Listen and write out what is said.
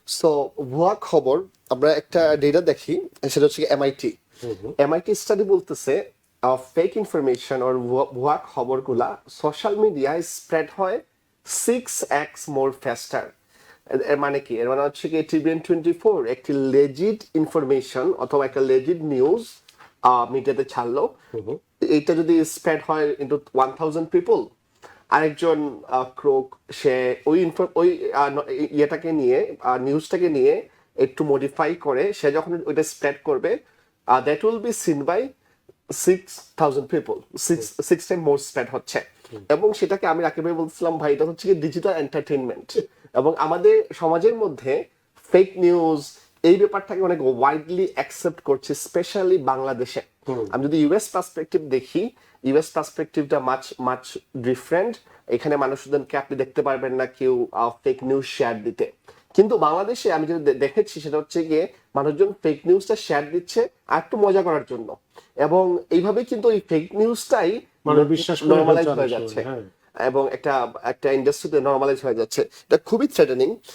So ভুয়া খবর আমরা একটা ডেটা দেখি, সেটা হচ্ছে এমআইটি। এমআইটি স্টাডি বলতেছে ফেক ইনফরমেশন ওর ভুয়া খবরগুলা সোশ্যাল মিডিয়ায় স্প্রেড হয় 6x মোর ফাস্টার। এর মানে কি? এর মানে হচ্ছে কি TVN24 একটি লেজিট ইনফরমেশন অথবা একটা লেজিট নিউজ মিডিয়াতে ছাড়লো, এইটা যদি স্প্রেড হয় ইন্টু 1000 পিপল, আরেকজন ক্রোক সে ওই ইয়েটাকে নিয়ে নিউজটাকে নিয়ে একটু মডিফাই করে সে যখন ওইটা স্প্রেড করবে, that will be seen by 6000 people, six time more spread হচ্ছে। এবং সেটাকে আমি রাকিব ভাই বলছিলাম, ভাই এটা হচ্ছে কি ডিজিটাল এন্টারটেইনমেন্ট। এবং আমাদের সমাজের মধ্যে ফেক নিউজ এই ব্যাপারটাকে অনেক ওয়াইডলি অ্যাকসেপ্ট করছে, স্পেশালি বাংলাদেশে। আমি যদি ইউএস পার্সপেক্টিভ দেখি, ইউএস পার্সপেক্টিভটা মাচ মাচ ডিফারেন্ট। এখানে মানুষজনকে আপনি দেখতে পারবেন না কেউ ফেক নিউজ শেয়ার দিতে, কিন্তু বাংলাদেশে আমি যেটা দেখেছি সেটা হচ্ছে গিয়ে মানুষজন ফেক নিউজটা শেয়ার দিচ্ছে আর একটু মজা করার জন্য, এবং এইভাবে কিন্তু এই ফেক নিউজটাই মানে বিশ্বাস করে নর্মালাইজ ফেলছে হয়ে অনেক যাচ্ছে সময়, হ্যাঁ। এবং একটা একটা ইন্ডাস্ট্রিতে নর্মালাইজ হয়ে যাচ্ছে। এটা খুবই থ্রেটেনিং।